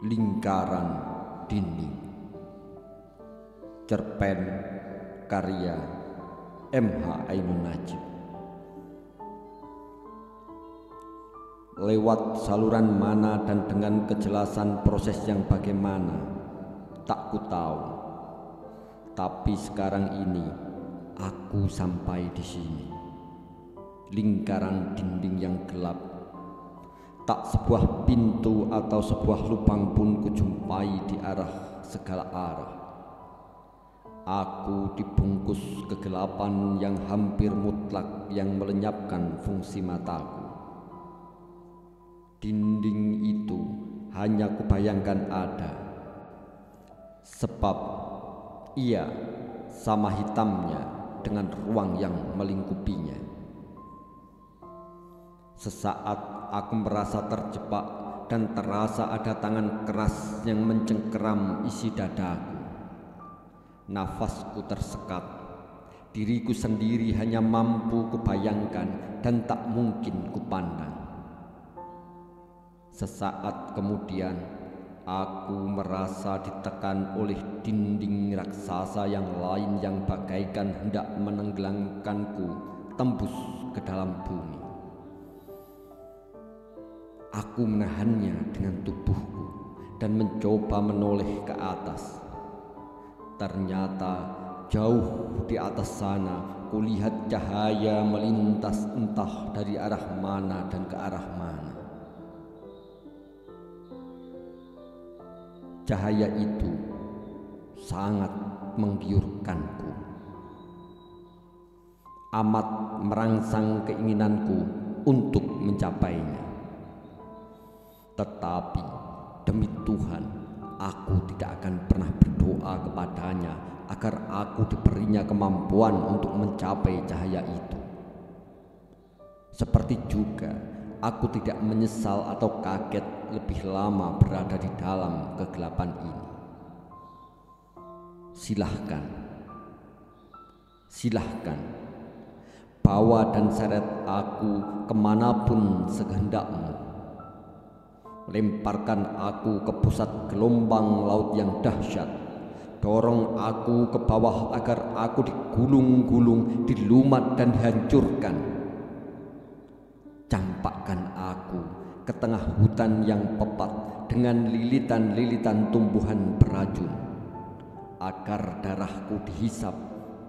Lingkaran Dinding. Cerpen karya M.H. Ainun Najib. Lewat saluran mana dan dengan kejelasan proses yang bagaimana, tak ku tahu. Tapi sekarang ini aku sampai di sini. Lingkaran dinding yang gelap. Tak sebuah pintu atau sebuah lubang pun kujumpai di arah segala arah. Aku dibungkus kegelapan yang hampir mutlak yang melenyapkan fungsi mataku. Dinding itu hanya kubayangkan ada, sebab ia sama hitamnya dengan ruang yang melingkupinya. Sesaat aku merasa terjebak dan terasa ada tangan keras yang mencengkeram isi dadaku. Nafasku tersekat, diriku sendiri hanya mampu kubayangkan dan tak mungkin kupandang. Sesaat kemudian aku merasa ditekan oleh dinding raksasa yang lain yang bagaikan hendak menenggelamkanku tembus ke dalam bumi. Aku menahannya dengan tubuhku dan mencoba menoleh ke atas. Ternyata jauh di atas sana kulihat cahaya melintas entah dari arah mana dan ke arah mana. Cahaya itu sangat menggiurkanku, amat merangsang keinginanku untuk mencapainya. Tetapi demi Tuhan, aku tidak akan pernah berdoa kepadanya agar aku diberinya kemampuan untuk mencapai cahaya itu. Seperti juga aku tidak menyesal atau kaget lebih lama berada di dalam kegelapan ini. Silahkan, bawa dan seret aku kemanapun sekehendakmu. Lemparkan aku ke pusat gelombang laut yang dahsyat. Dorong aku ke bawah agar aku digulung-gulung, dilumat dan dihancurkan. Campakkan aku ke tengah hutan yang pepat dengan lilitan-lilitan tumbuhan beracun, agar darahku dihisap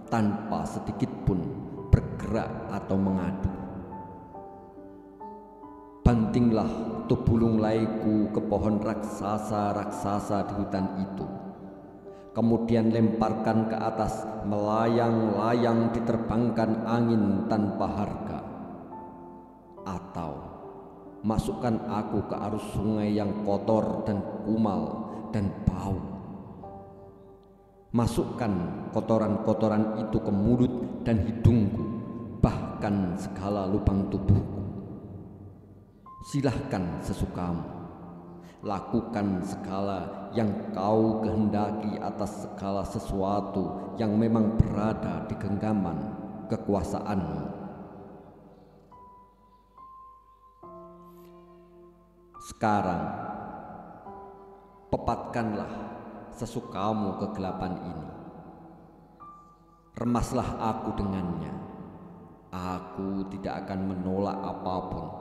tanpa sedikit pun bergerak atau mengadu. Bantinglah tubulung laiku ke pohon raksasa-raksasa di hutan itu. Kemudian lemparkan ke atas, melayang-layang diterbangkan angin tanpa harga. Atau masukkan aku ke arus sungai yang kotor dan kumal dan bau. Masukkan kotoran-kotoran itu ke mulut dan hidungku, bahkan segala lubang tubuhku. Silahkan sesukamu, lakukan segala yang kau kehendaki atas segala sesuatu yang memang berada di genggaman kekuasaanmu. Sekarang, pepatkanlah sesukamu kegelapan ini. Remaslah aku dengannya. Aku tidak akan menolak apapun.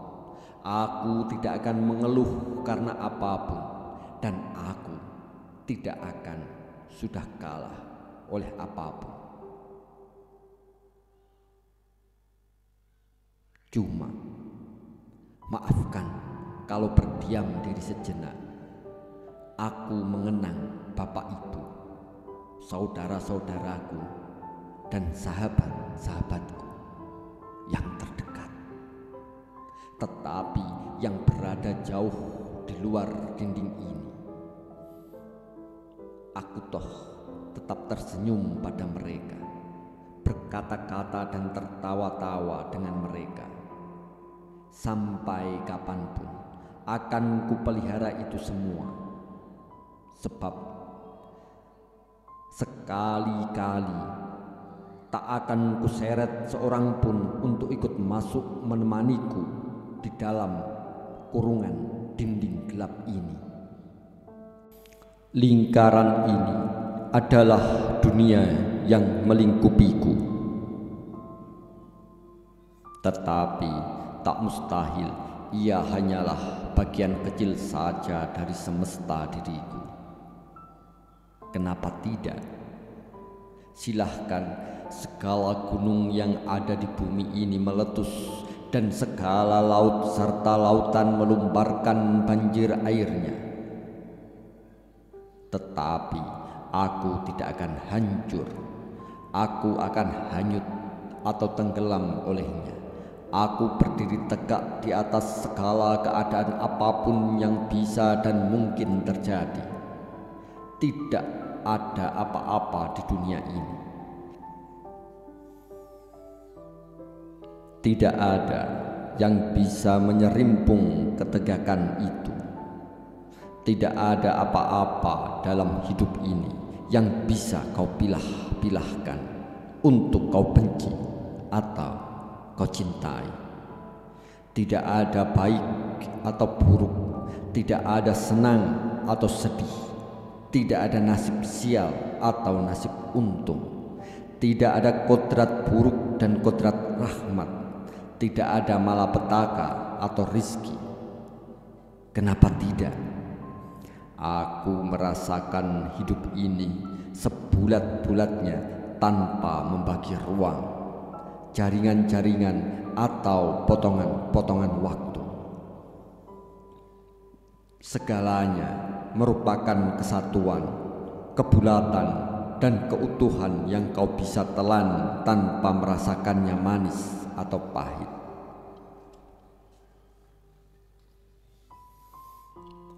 Aku tidak akan mengeluh karena apapun, dan aku tidak akan sudah kalah oleh apapun. Cuma, maafkan kalau berdiam diri sejenak. Aku mengenang Bapak Ibu, saudara-saudaraku, dan sahabat-sahabatku yang terdekat, tetapi yang berada jauh di luar dinding ini. Aku toh tetap tersenyum pada mereka, berkata-kata dan tertawa-tawa dengan mereka. Sampai kapanpun akan kupelihara itu semua, sebab sekali-kali tak akan kuseret seorang pun untuk ikut masuk menemaniku di dalam kurungan dinding gelap ini. Lingkaran ini adalah dunia yang melingkupiku, tetapi tak mustahil ia hanyalah bagian kecil saja dari semesta diriku. Kenapa tidak? Silahkan segala gunung yang ada di bumi ini meletus dan segala laut serta lautan melumparkan banjir airnya. Tetapi aku tidak akan hancur, aku akan hanyut atau tenggelam olehnya. Aku berdiri tegak di atas segala keadaan apapun yang bisa dan mungkin terjadi. Tidak ada apa-apa di dunia ini. Tidak ada yang bisa menyerimpung ketegakan itu. Tidak ada apa-apa dalam hidup ini yang bisa kau pilah-pilahkan untuk kau benci atau kau cintai. Tidak ada baik atau buruk, tidak ada senang atau sedih, tidak ada nasib sial atau nasib untung, tidak ada kodrat buruk dan kodrat rahmat, tidak ada malapetaka atau rizki. Kenapa tidak? Aku merasakan hidup ini sebulat-bulatnya tanpa membagi ruang, jaringan-jaringan atau potongan-potongan waktu. Segalanya merupakan kesatuan, kebulatan, dan keutuhan yang kau bisa telan tanpa merasakannya manis atau pahit.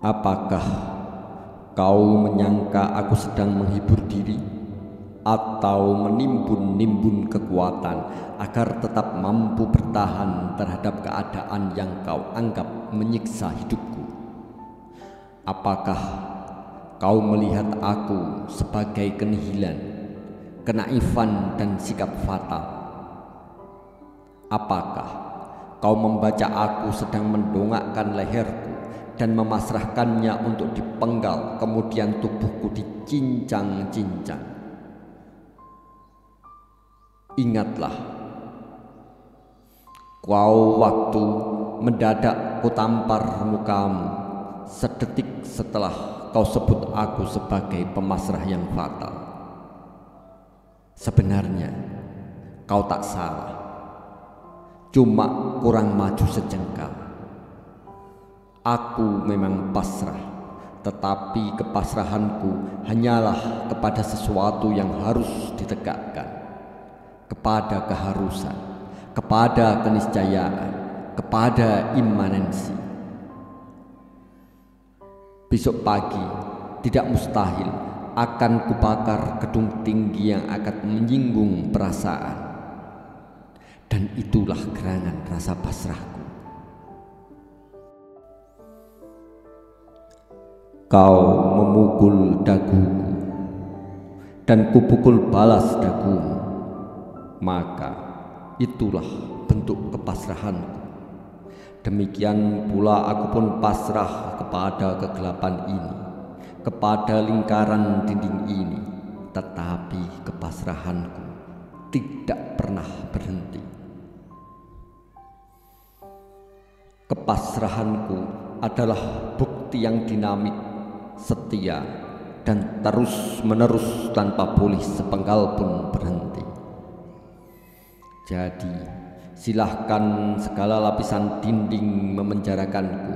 Apakah kau menyangka aku sedang menghibur diri atau menimbun-nimbun kekuatan agar tetap mampu bertahan terhadap keadaan yang kau anggap menyiksa hidupku? Apakah kau melihat aku sebagai kenihilan, kenaifan, dan sikap fatal? Apakah kau membaca aku sedang mendongakkan leherku dan memasrahkannya untuk dipenggal, kemudian tubuhku dicincang-cincang? Ingatlah, kau waktu mendadak kutampar mukamu sedetik setelah kau sebut aku sebagai pemasrah yang fatal. Sebenarnya kau tak salah, cuma kurang maju sejengkal. Aku memang pasrah, tetapi kepasrahanku hanyalah kepada sesuatu yang harus ditegakkan, kepada keharusan, kepada keniscayaan, kepada imanensi. Besok pagi tidak mustahil akan kubakar gedung tinggi yang akan menyinggung perasaan, dan itulah gerangan rasa pasrahku. Kau memukul daguku dan kupukul balas dagumu, maka itulah bentuk kepasrahanku. Demikian pula aku pun pasrah kepada kegelapan ini, kepada lingkaran dinding ini, tetapi kepasrahanku tidak pernah berhenti. Kepasrahanku adalah bukti yang dinamik, setia, dan terus-menerus tanpa boleh sepenggal pun berhenti. Jadi, silahkan segala lapisan dinding memenjarakanku,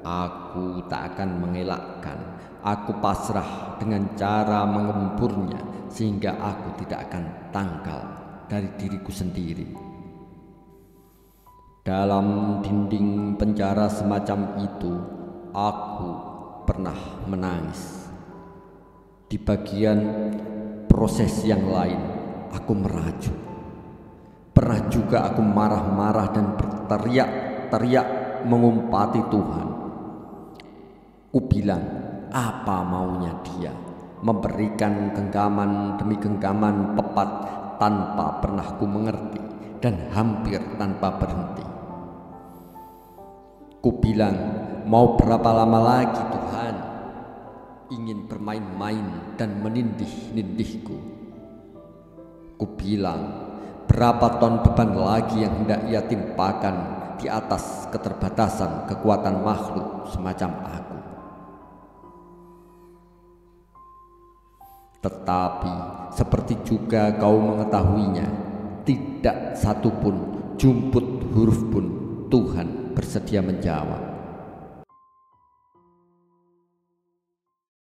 aku tak akan mengelakkan. Aku pasrah dengan cara mengempurnya sehingga aku tidak akan tangkal dari diriku sendiri. Dalam dinding penjara semacam itu, aku pernah menangis. Di bagian proses yang lain, aku merajuk. Pernah juga aku marah-marah dan berteriak-teriak mengumpati Tuhan. Ku bilang, apa maunya dia? Memberikan genggaman demi genggaman pepat tanpa pernah ku mengerti dan hampir tanpa berhenti. Ku bilang, mau berapa lama lagi Tuhan? ingin bermain-main dan menindih-nindihku. Kubilang, berapa ton beban lagi yang hendak ia timpakan di atas keterbatasan kekuatan makhluk semacam aku. Tetapi seperti juga kau mengetahuinya, tidak satupun jumput huruf pun Tuhan bersedia menjawab.